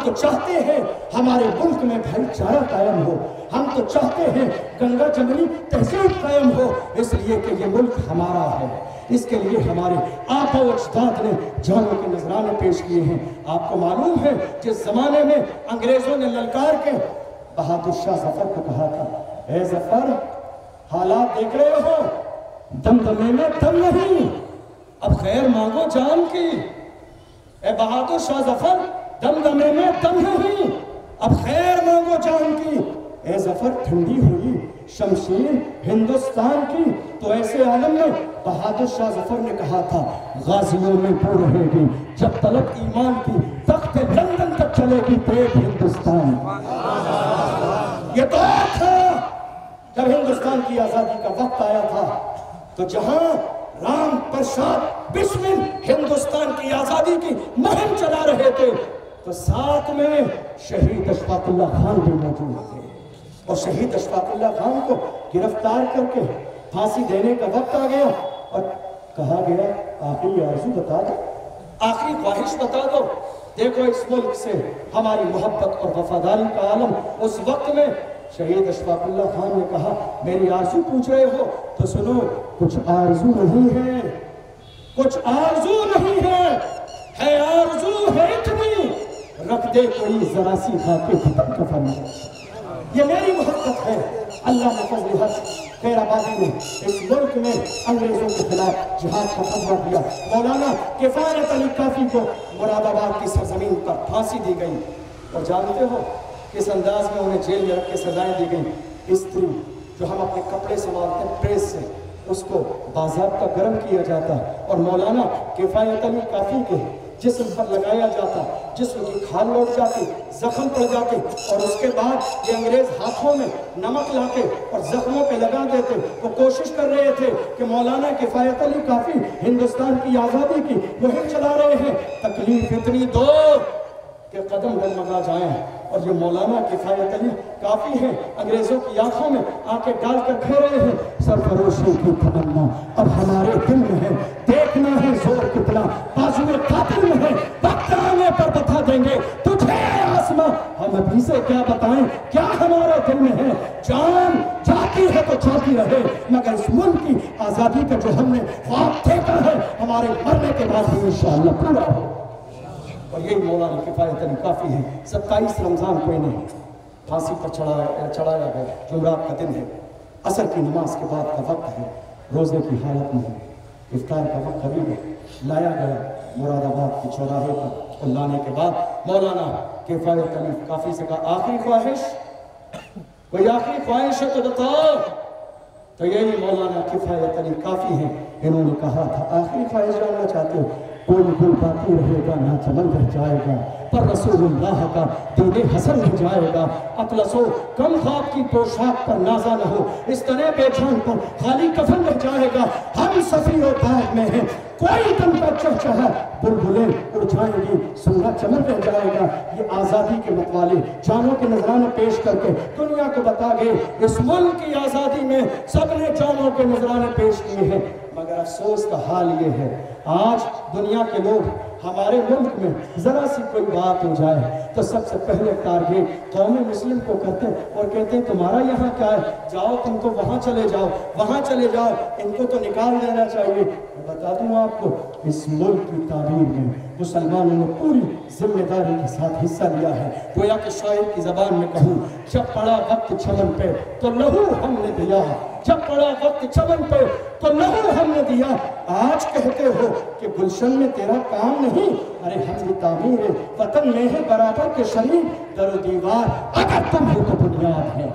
تو چاہتے ہیں ہمارے ملک میں بھائی چارہ قائم ہو، ہم تو چاہتے ہیں گنگا جمنی تہذیب قائم ہو، اس لیے کہ یہ ملک ہمارا ہے، اس کے لیے ہمارے آبا و اجداد نے جانوں کے نذرانے پیش کیے ہیں۔ آپ کو معلوم ہے جس زمانے میں انگریزوں نے للکار کے بہادر شاہ ظفر کو کہا تھا، اے ظفر حالات دیکھ رہے ہو، دمدمے میں دم نہیں، اب خیر مانگو جان کی، اے بہادر شاہ ظفر دمدمے میں دم نہیں، اب خیر مانگو جان کی، اے ظفر ٹھنڈی ہوئی شمشیر ہندوستان کی۔ تو ایسے عالم میں بہادر شاہ ظفر نے کہا تھا، غازیوں میں بو رہے گی جب تلک ایمان کی، تخت لندن تک چلے گی دیکھ ہندوستان۔ یہ دور تھا جب ہندوستان کی آزادی کا وقت آیا تھا، تو جہاں رام پرساد بسمل ہندوستان کی آزادی کی مہم چلا رہے تھے، تو ساتھ میں شہید اشفاق اللہ خان بھی موجود تھے، اور شہید اشفاق اللہ خان کو گرفتار کر کے پھانسی دینے کا وقت آ گیا، اور کہا گیا آخری آرزو بتا دو، آخری خواہش بتا دو۔ دیکھو اس ملک سے ہماری محبت اور وفاداری کا عالم۔ اس وقت میں شہید اشفاق اللہ خان نے کہا، میری آرزو پوچھ رہے ہو تو سنو، کچھ آرزو نہیں ہے، کچھ آرزو نہیں ہے آرزو ہے اتنی، رکھ دے کوئی ذرا سی خاکے کفن میں۔ یہ میری محبت ہے۔ اللہ نے فضل حق خیر آبادی میں اس ملک میں انگریزوں کے خلاف جہاد کا فتویٰ دیا۔ مولانا کفایت علی کافی کو مراد آباد کی سرزمین پر پھانسی دی گئی، اور جانتے ہو کس انداز میں انہیں جیل میں رکھ کے سزائیں دی گئیں؟ استری جو ہم اپنے کپڑے سنبھالتے ہیں پریس سے، اس کو باضابطہ گرم کیا جاتا، اور مولانا کفایت علی کافی کے جسم پر لگایا جاتا، جسم کی کھال لوٹ جاتی، زخم پڑ جاتے، اور اس کے بعد یہ انگریز ہاتھوں میں نمک لاتے اور زخموں پہ لگا دیتے۔ وہ کوشش کر رہے تھے کہ مولانا کفایت علی کافی ہندوستان کی آزادی کی مہم چلا رہے ہیں، تکلیف اتنی دو کہ قدم ڈگمگا جائیں، اور یہ مولانا کفایت علی کافی ہیں، انگریزوں کی آنکھوں میں آنکھیں ڈال کر کہہ رہے ہیں، سرفروشی کی تمنا اب ہمارے دل میں ہے، دیکھنا ہے زور کتنا بازو قاتل میں ہے، وقت آنے پر بتا دیں گے تجھے آسماں، ہم ابھی سے کیا بتائیں کیا ہمارے دل میں ہے۔ جان جاتی ہے تو جاتی رہے، مگر اس ملک کی آزادی کا جو ہم نے خواب دیکھا ہے، ہمارے مرنے کے بعد بھی انشاءاللہ پورا ہو۔ اور یہی مولانا کفایت علی کافی ہے۔ 27 رمضان کو انہیں پھانسی پر چڑھایا گیا، جمعرات کا دن ہے، عصر کی نماز کے بعد کا وقت ہے، روزے کی حالت میں ہے، افطار کا وقت قریب ہے، لایا گیا مراد آباد کے چوراہے پر، اور لانے کے بعد مولانا کفایت علی کافی سے کہا، آخری خواہش، کوئی آخری خواہش ہے تو بتاؤ۔ تو یہی مولانا کفایت علی کافی ہیں، انہوں نے کہا تھا، آخری خواہش جاننا چاہتے ہو؟ کوئی گل باقی رہے گا نہ چمن رہ جائے گا، پر رسول اللہ کا دین حسن رہ جائے گا، اطلس و کم خواب کی پوشاک پر نازا نہ ہو، اس طرح بے جان پر خالی کفن رہ جائے گا، ہم صفی و باغ میں ہیں، کوئی دم کا چہچہا بلبلیں اڑ جائیں گی، سنگا چمن رہ جائے گا۔ یہ آزادی کے متوالے جانوں کے نذرانے پیش کر کے دنیا کو بتا گئے، اس ملک کی آزادی میں سب نے جانوں کے نذرانے پیش کیے ہیں، مگر افسوس کا حال یہ ہے آج دنیا کے لوگ ہمارے ملک میں ذرا سی کوئی بات ہو جائے تو سب سے پہلے ٹارگیٹ قوم مسلم کو کرتے ہیں، اور کہتے ہیں تمہارا یہاں کیا ہے، جاؤ تم تو وہاں چلے جاؤ، وہاں چلے جاؤ، ان کو تو نکال دینا چاہیے۔ میں بتا دوں آپ کو، اس ملک کی تعمیر میں مسلمانوں نے پوری ذمہ داری کے ساتھ حصہ لیا ہے۔ گویا کہ شاعر کی زبان میں کہوں، جب پڑا وقت چمن پہ تو لہو ہم نے دیا، جب پڑا وقت چمن پہ تو لہو ہم نے دیا۔ آج کہتے ہو کہ گلشن میں تیرا کام نہیں، ارے ہم بھی تعمیر وطن میں ہے برابر کے شریک، در و دیوار اگر تم ہو تو بنیاد ہے۔